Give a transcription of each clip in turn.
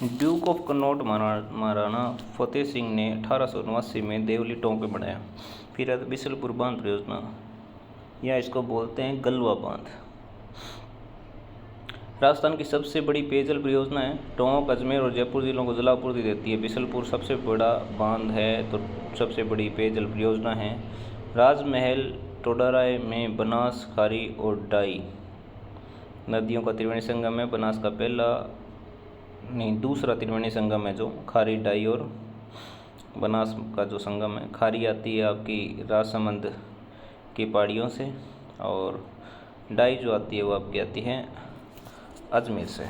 Duke of Connaught Maharana Fateh Singh ने 1889 में देवली टोंक बनाया। फिर है बिसलपुर बांध परियोजना, या इसको बोलते हैं गलवा बांध। राजस्थान की सबसे बड़ी पेयजल परियोजना है। टोंक, अजमेर और जयपुर जिलों को जलापूर्ति देती है। बिसलपुर सबसे बड़ा बांध है तो सबसे बड़ी पेयजल परियोजना है। राजमहल टोडाराय में बनास, खारी और डाई नदियों का त्रिवेणी संगम है। बनास का दूसरा त्रिवेणी संगम है जो खारी, डाई और बनास का जो संगम है। खारी आती है आपकी राजसमंद की पहाड़ियों से, और डाई जो आती है वो आपकी आती है अजमेर से।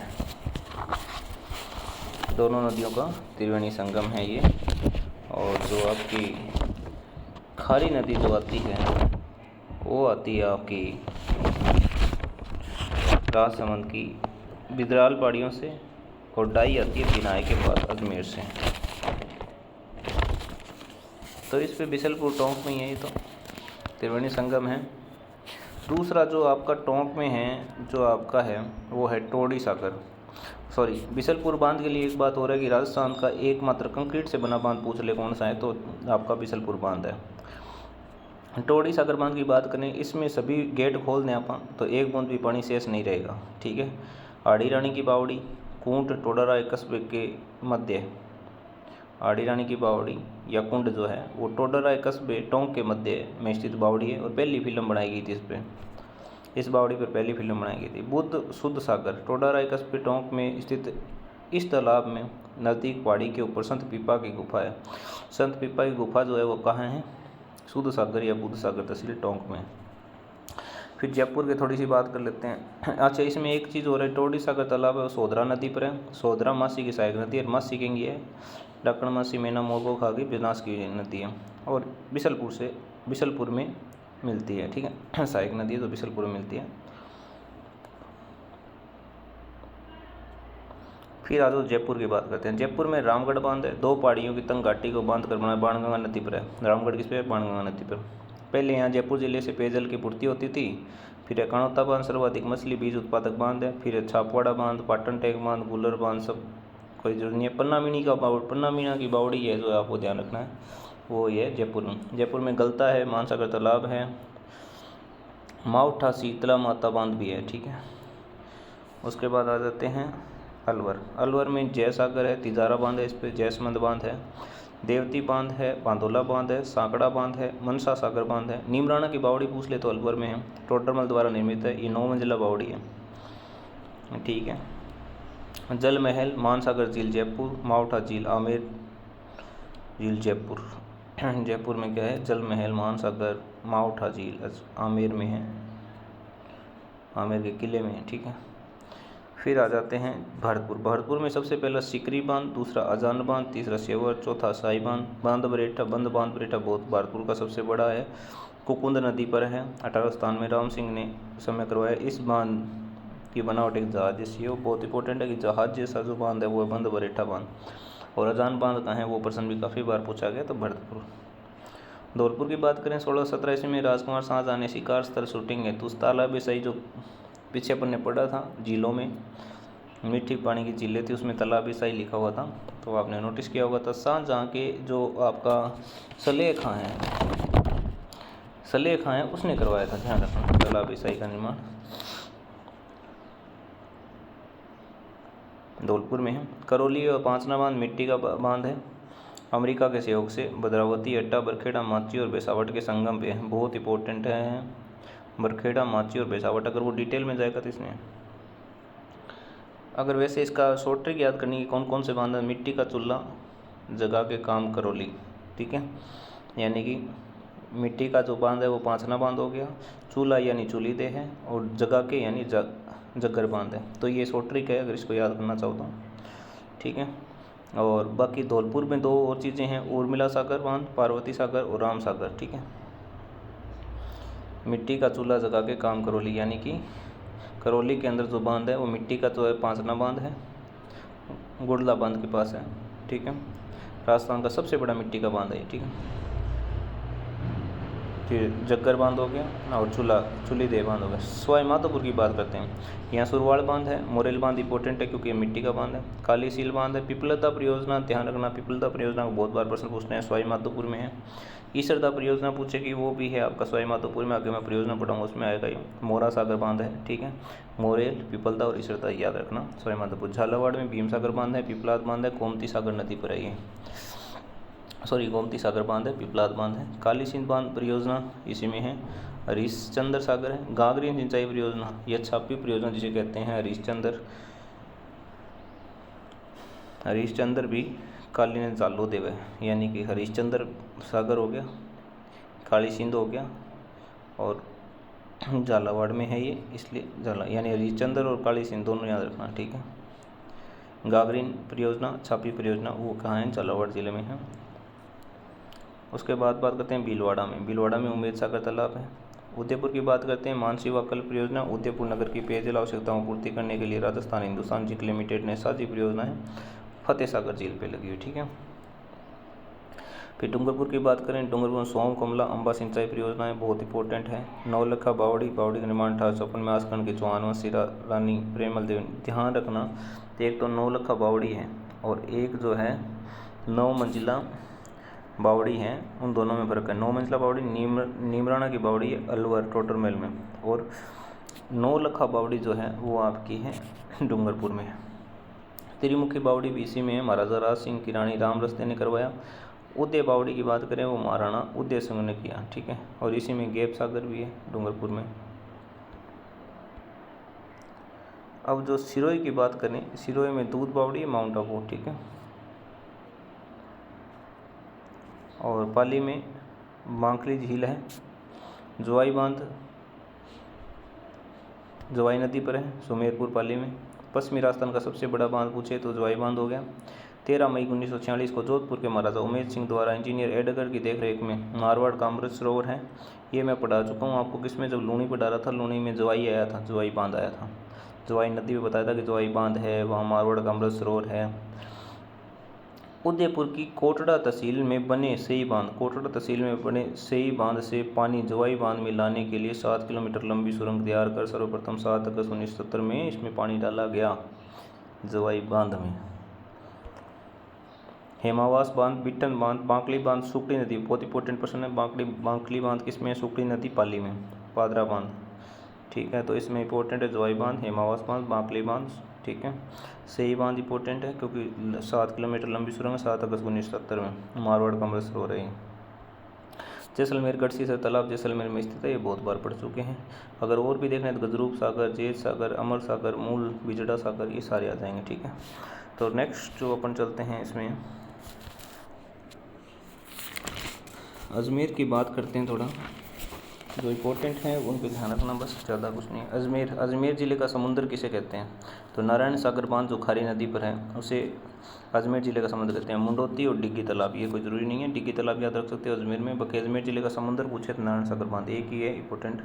दोनों नदियों का त्रिवेणी संगम है ये। और जो आपकी खारी नदी जो आती है वो आती है आपकी राजसमंद की बिदराल पहाड़ियों से, और डाई आती है बिनाई के पास अजमेर से। तो इस पे बिसलपुर टोंक में ही है, ये तो त्रिवेणी संगम है। दूसरा जो आपका टोंक में है जो आपका है वो है टोडी सागर, बिसलपुर बांध के लिए एक बात हो रहा है कि राजस्थान का एकमात्र कंक्रीट से बना बांध पूछ ले कौन सा है, तो आपका बिसलपुर बांध है। टोडी सागर बांध की बात करें, इसमें सभी गेट खोल दें आप तो एक बूंद भी पानी शेष नहीं रहेगा, ठीक है। आड़ी रानी की बावड़ी कुंड टोडाराय कस्बे के मध्य, आड़ी रानी की बावड़ी या कुंड जो है वो टोडाराय कस्बे टोंक के मध्य में स्थित बावड़ी है, और पहली फिल्म बनाई गई थी इस बावड़ी पर पहली फिल्म बनाई गई थी। बुद्ध शुद्ध सागर टोडाराय कस्बे टोंक में स्थित इस तालाब में नज़दीक पहाड़ी के ऊपर संत पीपा की गुफा है। संत पीपा की गुफा जो है वो कहाँ है? शुद्ध सागर या बुद्ध सागर तहसील टोंक में। फिर जयपुर की थोड़ी सी बात कर लेते हैं। अच्छा, इसमें एक चीज़ हो रही है, टोडी सागर तालाब है वो सोधरा नदी पर है। सोधरा मासी की सहायक नदी है, मासी कहेंगे है डक्कण मासी मेना मोगो खागी बिनास की नदी है, और बिसलपुर में मिलती है, ठीक है। सहायक नदी है तो बिसलपुर में मिलती है। फिर आ जाओ जयपुर की बात करते हैं। जयपुर में रामगढ़ बांध है, दो पहाड़ियों की तंग घाटी को बांध कर बना, बाणगंगा नदी पर है। रामगढ़ किस पे है? बाणगंगा नदी पर। पहले यहाँ जयपुर जिले से पेयजल की पूर्ति होती थी। फिर है कणौता बांध, सर्वाधिक मछली बीज उत्पादक बांध है। फिर है छापवाड़ा बांध, पाटन टैंक बांध, गुलर बांध, सब कोई जरूरत नहीं है। पन्ना मीना की बावड़ी है जो आपको ध्यान रखना है, वो ये जयपुर में। जयपुर में गलता है, मानसागर तालाब है, माउठा शीतला माता बांध भी है, ठीक है। उसके बाद आ जाते हैं अलवर में जय सागर है, तिजारा बांध है, इस पर जयसमंद बांध है, देवती बांध है, बांधोला बांध है, सांकड़ा बांध है, मनसा सागर बांध है। नीमराणा की बावड़ी पूछ ले तो अलवर में है, टोडरमल द्वारा निर्मित है, ये 9 मंजिला बावड़ी है, ठीक है। जल महल मानसागर झील जयपुर, माउठा झील आमेर झील जयपुर। जयपुर में क्या है? जल महल, मानसागर, माउठा झील आमेर में है, आमेर के किले में है, ठीक है। फिर आ जाते हैं भरतपुर में सबसे पहला सिकरी बांध, दूसरा अजान बांध, तीसरा सेवर, चौथा साई बंद बांध बरेठा बहुत भरतपुर का सबसे बड़ा है, कुकुंद नदी पर है। 1897 में राम सिंह ने समय करवाया। इस बांध की बनावट एक जहाज जैसी है, वो बहुत इंपॉर्टेंट है कि जहाज जैसा जो बांध है वो है बंद बरेठा बांध। और अजान बांध कहाँ है वो प्रश्न भी काफ़ी बार पूछा गया, तो भरतपुर। धौलपुर की बात करें, 1617 ईस्वी में राजकुमार शाहजहां ने शिकार स्थल शूटिंग है तो उस तालाब सही जो पीछे अपन ने पढ़ा था झीलों में, मीठी पानी की झीलें थी उसमें तालाब ईसाई लिखा हुआ था, तो आपने नोटिस किया होगा। तो शाहजहां के जो आपका सलेह खां है उसने करवाया था, ध्यान रखना, तालाब ईसाई का निर्माण धौलपुर में है। करौली और पांचना बांध मिट्टी का बांध है, अमेरिका के सहयोग से भद्रावती, अड्डा, बरखेड़ा, माची और बेसावट के संगम पे है, बहुत इंपॉर्टेंट है बरखेड़ा, माची और बेसावट। अगर वो डिटेल में जाएगा तो इसमें अगर वैसे इसका शॉर्ट ट्रिक याद करनी है कौन कौन से बांध है, मिट्टी का चूल्हा जगा के काम करौली, ठीक है, यानी कि मिट्टी का जो बांध है वो पांचना बांध हो गया, चूल्हा यानी चूली दे है, और जगा के यानी जग्गर बांध है। तो ये शॉर्ट ट्रिक है अगर इसको याद करना चाहो तो, ठीक है। और बाकी धौलपुर में 2 और चीज़ें हैं, उर्मिला सागर बांध, पार्वती सागर और राम सागर, ठीक है। मिट्टी का चूल्हा जगा के काम करौली, यानी कि करौली के अंदर जो बांध है वो मिट्टी का जो है पांचना बांध है, गुड़ला बांध के पास है, ठीक है। राजस्थान का सबसे बड़ा मिट्टी का बांध है, ठीक है। फिर जग्गर बांध हो गया और चुली देव बांध हो गया। सवाई माधोपुर की बात करते हैं, यहाँ सुरवाड़ बांध है, मोरेल बांध इंपॉर्टेंट है क्योंकि ये मिट्टी का बांध है। काली सील बांध है, पिपलदा परियोजना, ध्यान रखना पिपलदा परियोजना को बहुत बार प्रश्न पूछते हैं, सवाई माधोपुर में है। ईसरदा परियोजना पूछेगी, वो भी है आपका सवाई माधोपुर में, आगे मैं परियोजना पढ़ाऊंगा उसमें आएगा ये। मोरा सागर बांध है, ठीक है, मोरेल, पिपलदा और ईसरदा याद रखना सवाई माधोपुर। झालावाड़ में भीम सागर बांध है, पिपलाद बांध है, गोमती सागर नदी पर है ये, गोमती सागर बांध है, पिपलाद बांध है। काली सिंध बांध परियोजना इसी में है। हरीशचंद्र सागर है। गागरीन सिंचाई परियोजना, यह छापी परियोजना जिसे कहते हैं हरीशचंद्र भी काली ने चालू देव है, यानी कि हरीशचंद्र सागर हो गया, काली सिंध हो गया और झालावाड़ में है ये, इसलिए यानी हरीशचंद्र और काली सिंध दोनों याद रखना, ठीक है। गागरीन परियोजना, छापी परियोजना, वो कहाँ है, झालावाड़ जिले में है। उसके बाद बात करते हैं भीलवाड़ा में। भीलवाड़ा में उमेद सागर तालाब है। उदयपुर की बात करते हैं, मानसी वाकल परियोजना, उदयपुर नगर की पेयजल आवश्यकताओं को पूर्ति करने के लिए राजस्थान हिंदुस्तान जिंक लिमिटेड ने साझी परियोजना है, फतेह सागर झील पे लगी हुई, ठीक है। फिर डूंगरपुर की बात करें, डूंगरपुर में सोम कमला अम्बा सिंचाई परियोजना है, बहुत इंपॉर्टेंट है। नौलखा बावड़ी का निर्माण 1854 में आसकर्ण के चौहान वंशी रानी प्रेमल देवी, ध्यान रखना। एक तो नौलखा बावड़ी है और एक जो है 9 मंजिला बावड़ी है, उन दोनों में फर्क है। 9 मंजिला बावड़ी नीमराना की बावड़ी है अलवर टोटर मेल में, और नौलखा बावड़ी जो है वो आपकी है डूंगरपुर में है। त्रिमुखी बावड़ी भी इसी में है, महाराजा राज सिंह की रानी राम रस्ते ने करवाया। उदय बावड़ी की बात करें, वो महाराणा उदय सिंह ने किया, ठीक है, और इसी में गैप सागर भी है डूंगरपुर में। अब जो सिरोही की बात करें, सिरोही में दूध बावड़ी है, माउंट आबू, ठीक है, और पाली में बांकली झील है। जोवाई बांध जोवाई नदी पर है, सुमेरपुर पाली में। पश्चिमी राजस्थान का सबसे बड़ा बांध पूछे तो जोवाई बांध हो गया। 13 मई 1946 को जोधपुर के महाराजा उमेद सिंह द्वारा इंजीनियर एडगर की देखरेख में मारवाड़ का अमृत सरोवर है, ये मैं पढ़ा चुका हूँ आपको, किसमें, जब लूणी पढ़ा रहा था, लूणी में जोवाई आया था, जोवाई बांध आया था। जोवाई नदी में बताया था कि जोवाई बांध है, वहाँ मारवाड़ का अमृत सरोवर है। उदयपुर की कोटड़ा तहसील में बने सेई बांध, कोटड़ा तहसील में बने सेई बांध से पानी जोवाई बांध में लाने के लिए 7 किलोमीटर लंबी सुरंग तैयार कर सर्वप्रथम 7 अगस्त 1970 में इसमें पानी डाला गया जोवाई बांध में। हेमावास बांध, बिट्टन बांध, बांकली बांध, सुकड़ी नदी, बहुत इंपॉर्टेंट प्रश्न है। बांकली बांध किसमें है, सुकड़ी नदी पाली में। पादरा बांध, ठीक है, तो इसमें इंपॉर्टेंट है जोवाई बांध, हेमावास बांध, बांकली बांध, ठीक है। सेई बांध इंपॉर्टेंट है क्योंकि 7 किलोमीटर लंबी सुरंग 7 अगस्त 1970 में मारवाड़ का अमृत सरोवर है। जैसलमेर गढ़सीसर तालाब जैसलमेर में स्थित है, ये बहुत बार पढ़ चुके हैं। अगर और भी देखना है तो गजरूप सागर, जेत सागर, अमर सागर, मूल, बिजड़ा सागर, ये सारे आ जाएंगे, ठीक है। तो नेक्स्ट जो अपन चलते हैं इसमें अजमेर की बात करते हैं, थोड़ा जो इम्पोर्टेंट है उन पर ध्यान रखना, बस ज़्यादा कुछ नहीं है। अजमेर ज़िले का समुद्र किसे कहते हैं, तो नारायण सागर बांध जो खारी नदी पर है उसे अजमेर ज़िले का समुद्र कहते हैं। मुंडोती और डिग्गी तालाब, ये कोई ज़रूरी नहीं है, डिग्गी तालाब याद रख सकते हो अजमेर में, बाकी अजमेर ज़िले का समुद्र पूछे तो नारायण सागर बांध एक ही है, इंपॉर्टेंट।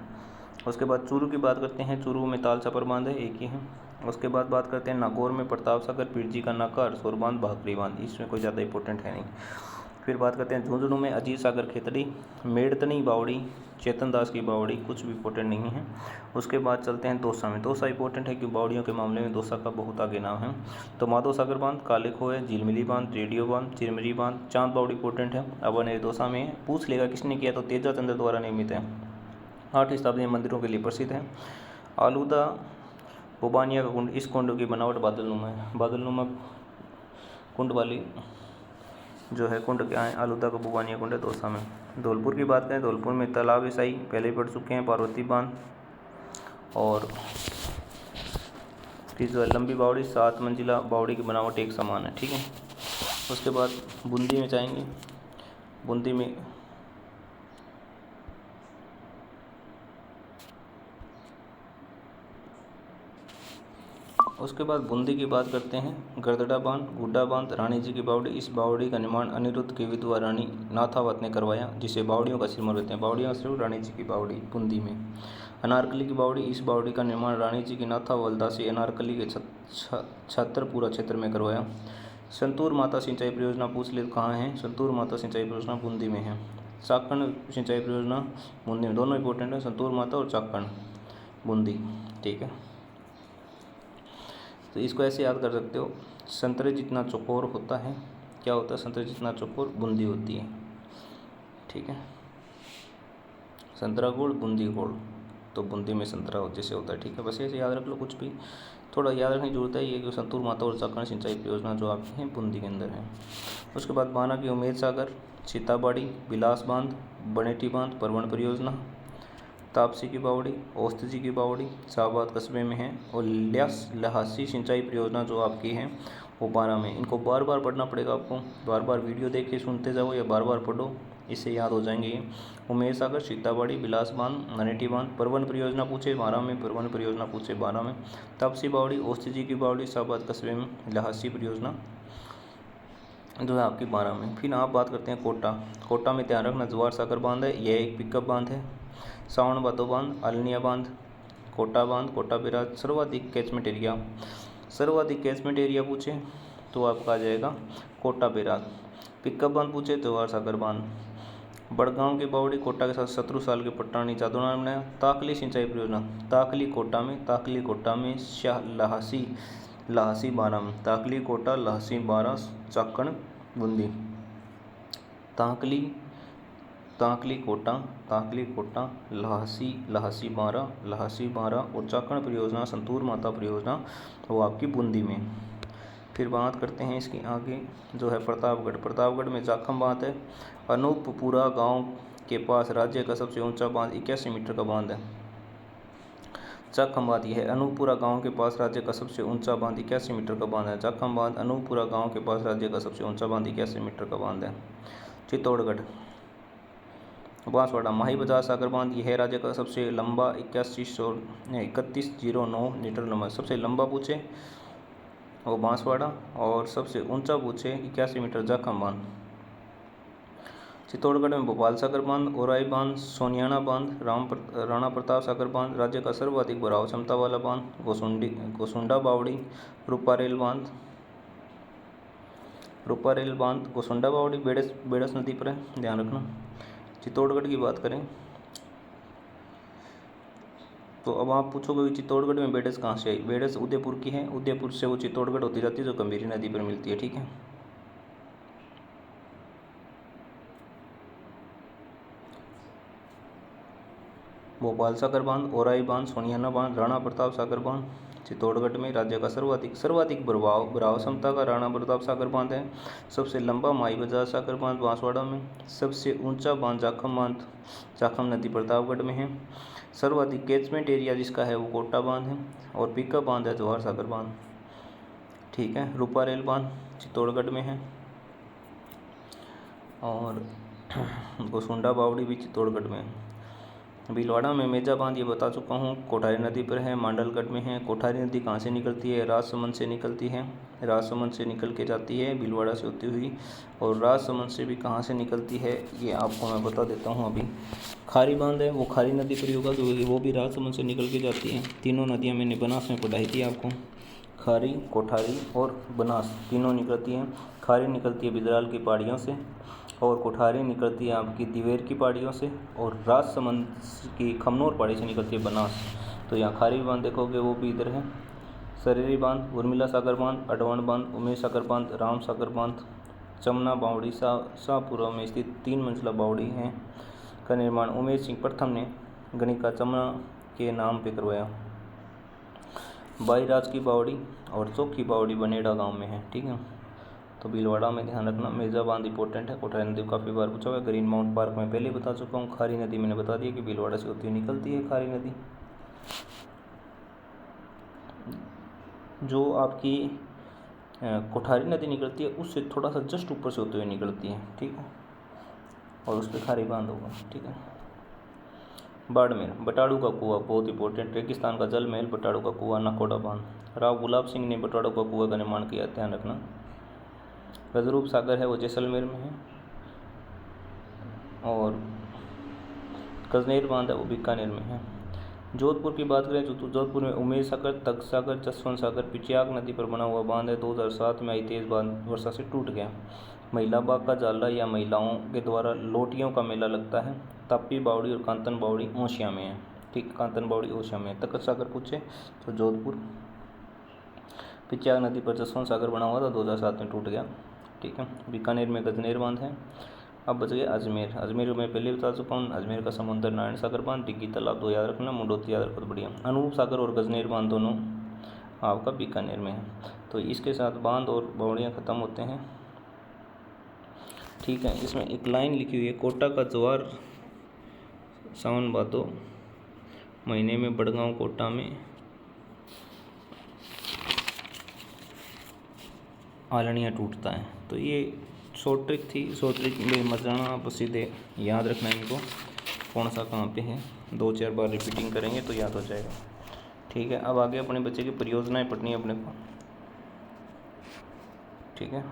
उसके बाद चूरू की बात करते हैं, चूरू में ताल छपर बांध है, एक ही है। उसके बाद बात करते हैं नागौर में प्रताप सागर, पीरजी का नाका, अरसोर बांध, भाखड़ी बांध, इसमें कोई ज़्यादा इंपॉर्टेंट है नहीं। फिर बात करते हैं झुंझुनू में अजीत सागर खेतड़ी, मेड़तनी बावड़ी, चेतन दास की बावड़ी, कुछ भी इंपॉर्टेंट नहीं है। उसके बाद चलते हैं दौसा में, दौसा इंपॉर्टेंट है कि बावड़ियों के मामले में दौसा का बहुत आगे नाम है। तो माधो सागर बांध, काले खोए, झिलमिली बांध, रेडियो बांध, चिरमिरी बांध, चांद बावड़ी इंपॉर्टेंट है। अब दौसा में पूछ लेगा किसने किया, तो तेजा चंद्र द्वारा निर्मित है, 8वीं शताब्दी में मंदिरों के लिए प्रसिद्ध है। आलूदा बुबानिया का कुंड, इस कुंड की बनावट बादलनुमा है, बादलनुमा कुंड वाली जो है कुंड क्या है, आलूदा का बुबानिया कुंड है दौसा में। धौलपुर की बात करें, धौलपुर में तालाब ईसाई पहले ही पढ़ चुके हैं, पार्वती बांध, और फिर जो है लंबी बावड़ी 7 मंजिला बावड़ी की बनावट एक समान है, ठीक है। उसके बाद बूंदी में जाएंगे, बूंदी में उसके बाद बूंदी की बात करते हैं, गरदड़ा बांध, गुड्डा बांध, रानी जी की बावड़ी, इस बावड़ी का निर्माण अनिरुद्ध की विधवा रानी नाथावत ने करवाया, जिसे बावड़ियों का सिरमौर कहते हैं। बावड़ियों का सिरमौर रानी जी की बावड़ी बूंदी में। अनारकली की बावड़ी, इस बावड़ी का निर्माण रानी जी की नाथावलदासी अनारकली के छतरपुरा क्षेत्र में करवाया। संतूर माता सिंचाई परियोजना पूछ ले कहाँ है, संतूर माता सिंचाई परियोजना बूंदी में है। चाकण सिंचाई परियोजना बूंदी में, दोनों इंपॉर्टेंट है, संतूर माता और चाकण बूंदी, ठीक है। तो इसको ऐसे याद कर सकते हो, संतरे जितना चौकोर होता है, क्या होता है, संतरे जितना चौकोर बूंदी होती है, ठीक है। संतरा गुड़ बूंदी गुड़, तो बूंदी में संतरा जैसे होता है, ठीक है। बस ऐसे याद रख लो, कुछ भी थोड़ा याद रखने की जरूरत है। ये कि संतूर माता और चाकण सिंचाई परियोजना जो आपकी है बूंदी के अंदर है। उसके बाद बाना की उमेद सागर, सीताबाड़ी, बिलास बांध, बनेटी बांध, परवण परियोजना, तापसी की बावड़ी, औस्ती की बावड़ी शाहबाद कस्बे में है। और लहासी सिंचाई परियोजना जो आपकी है वो 12 में। इनको बार बार पढ़ना पड़ेगा आपको, बार बार वीडियो देख के सुनते जाओ या बार बार पढ़ो, इससे याद हो जाएंगे ये। उमेश सागर, सीताबाड़ी, बिलास बांध, ननेटी बांध, परवन परियोजना पूछे 12 में, परवन परियोजना पूछे 12 में। तापसी बावड़ी, औस्ती की बावड़ी शाहबाद कस्बे में, लहासी परियोजना जो है आपकी 12 में। फिर आप बात करते हैं कोटा। कोटा में ध्यान रखना जवार सागर बांध है, यह एक पिकअप बांध है। सावन भादो बांध, आलनिया बांध, कोटा बांध, कोटा बिराज, सर्वाधिक कैचमेंट एरिया, सर्वाधिक कैचमेंट एरिया पूछे तो आपका आ जाएगा कोटा बिराज। पिकअप बांध पूछे जवार सागर बांध। बड़गांव की बावड़ी कोटा के साथ 17 साल के पट्टानी जादूना ने बनाया। ताकली सिंचाई परियोजना, ताकली कोटा में शाह लहासी 12 में, ताकली कोटा लहासी 12, चाकण बूंदी। ताकली कोटा लहासी 12 और चाकण परियोजना संतूर माता परियोजना वो आपकी बूंदी में। फिर बात करते हैं इसकी आगे जो है प्रतापगढ़ में जाखम बांध है। अनूपपुरा गांव के पास राज्य का सबसे ऊंचा बांध 81 मीटर का बांध है। जाखम बांध, यह है अनूपपुरा गांव के पास राज्य का सबसे ऊंचा बांध 81 मीटर का बांध है। जाखम बांध अनूपपुरा गांव के पास राज्य का सबसे ऊंचा बांध 81 मीटर का बांध है। चित्तौड़गढ़ बांसवाड़ा माही बजाज सागर बांध, यह है राज्य का सबसे लंबा 3109 मीटर लंबा, सबसे लंबा पूछे वो बांसवाड़ा और सबसे ऊंचा पूछे 81 मीटर जाखम बांध। चित्तौड़गढ़ में भोपाल सागर बांध, ओराई बांध, सोनियाना बांध, राणा प्रताप सागर बांध, राज्य का सर्वाधिक भराव क्षमता वाला बांध। गोसुंडा बावड़ी, रूपारेल बांध, गोसुंडा बावड़ी बेड़स नदी पर है, ध्यान रखना। चित्तौड़गढ़ की बात करें तो अब आप पूछोगे चित्तौड़गढ़ में बेड़स कहाँ से आई। बेड़स उदयपुर की है, उदयपुर से वो चित्तौड़गढ़ होती जाती है जो गंभीरी नदी पर मिलती है, ठीक है। भोपाल सागर बांध, ओराई बांध, सोनियाना बांध, राणा प्रताप सागर बांध चित्तौड़गढ़ में राज्य का सर्वाधिक भराव क्षमता का राणा प्रताप सागर बांध है। सबसे लंबा माई बजाज सागर बांध बांसवाड़ा में। सबसे ऊंचा बांध जाखम नदी प्रतापगढ़ में है। सर्वाधिक कैचमेंट एरिया जिसका है वो कोटा बांध है और पिकअप बांध है जवाहर सागर बांध, ठीक है। रूपारेल बांध चित्तौड़गढ़ में है और गोसुंडा बावड़ी भी चित्तौड़गढ़ में है। भीलवाड़ा में मेजा बांध ये बता चुका हूँ, कोठारी नदी पर है, मांडलगढ़ में है। कोठारी नदी कहाँ से निकलती है, राजसमंद से निकलती है, राजसमंद से निकल के जाती है भीलवाड़ा से होती हुई। और राजसमंद से भी कहाँ से निकलती है ये आपको मैं बता देता हूँ अभी। खारी बांध है वो खारी नदी पर होगा तो वो भी राजसमंद से निकल के जाती है। तीनों नदियाँ मैंने बनास में पढ़ाई थी आपको, खारी, कोठारी और बनास तीनों निकलती हैं। खारी निकलती है बिदराल की पहाड़ियों से और कोठारी निकलती है आपकी दिवेर की पहाड़ियों से और राजसमंद की खमनोर पहाड़ी से निकलती है बनास। तो यहाँ खारी बांध देखोगे वो भी इधर है। सरेरी बांध, उर्मिला सागर बांध, अडवाण बांध, उमेश सागर बांध, राम सागर बांध, चमना बावड़ी शाहपुरा में स्थित 3 मंजिला बावड़ी है का निर्माण उमेश सिंह प्रथम ने गणिका चमना के नाम पे करवाया। बाईराज की बावड़ी और चौकी बावड़ी बनेड़ा गाँव में है, ठीक है। तो भीलवाड़ा में ध्यान रखना, मेजा बांध इंपॉर्टेंट है। कोठारी नदी काफ़ी बार पूछा हुआ है। ग्रीन माउंट पार्क में पहले बता चुका हूँ। खारी नदी मैंने बता दिया कि भीलवाड़ा से होती हुई निकलती है खारी नदी, जो आपकी कोठारी नदी निकलती है उससे थोड़ा सा जस्ट ऊपर से होते हुए निकलती है, ठीक है। और उस पर खारी बांध होगा, ठीक है। बाड़मेर, बटाड़ू का कुआं बहुत इंपॉर्टेंट, रेगिस्तान का जल महल, बटाड़ू का कुआं, नाकोड़ा बांध। राव गुलाब सिंह ने बटाड़ू का कुआं का निर्माण किया, ध्यान रखना। गजरूप सागर है वो जैसलमेर में है और कजनेर बांध है वो बीकानेर में है। जोधपुर की बात करें तो जोधपुर में उमेश सागर, तख्त सागर, जसवंत सागर, पिचियाक नदी पर बना हुआ बांध है। 2007 में आई तेज वर्षा से टूट गया। महिला बाग का जाला या महिलाओं के द्वारा लोटियों का मेला लगता है। तापी बावड़ी और कांतन बावड़ी ओसिया में है। ठीक, कांतन बावड़ी ओसिया में है। तखत सागर पूछे तो जोधपुर। पिचाक नदी पर जसवंत सागर बना हुआ था, 2007 में टूट गया। ठीक है। बीकानेर में गजनेर बांध है। अब बच गए अजमेर। अजमेर में पहले बता चुका हूँ। अजमेर का समुंदर नारायण सागर बांध, डिग्गी तालाब, दो याद रखना, मुंडोत्री याद रखो तो बढ़िया। अनूप सागर और गजनेर बांध दोनों आपका बीकानेर में है। तो इसके साथ बांध और बावड़ियाँ ख़त्म होते हैं। ठीक है। इसमें एक लाइन लिखी हुई है, कोटा का ज्वार सावन भादो महीने में बड़गांव कोटा में आलनियाँ टूटता है। तो ये शॉर्ट ट्रिक थी। शॉर्ट ट्रिक में मत जाना, आप सीधे याद रखना इनको कौन सा कहाँ पे है। 2-4 बार रिपीटिंग करेंगे तो याद हो जाएगा। ठीक है। अब आगे अपने बच्चे की परियोजनाएं पढ़नी है अपने को। ठीक है।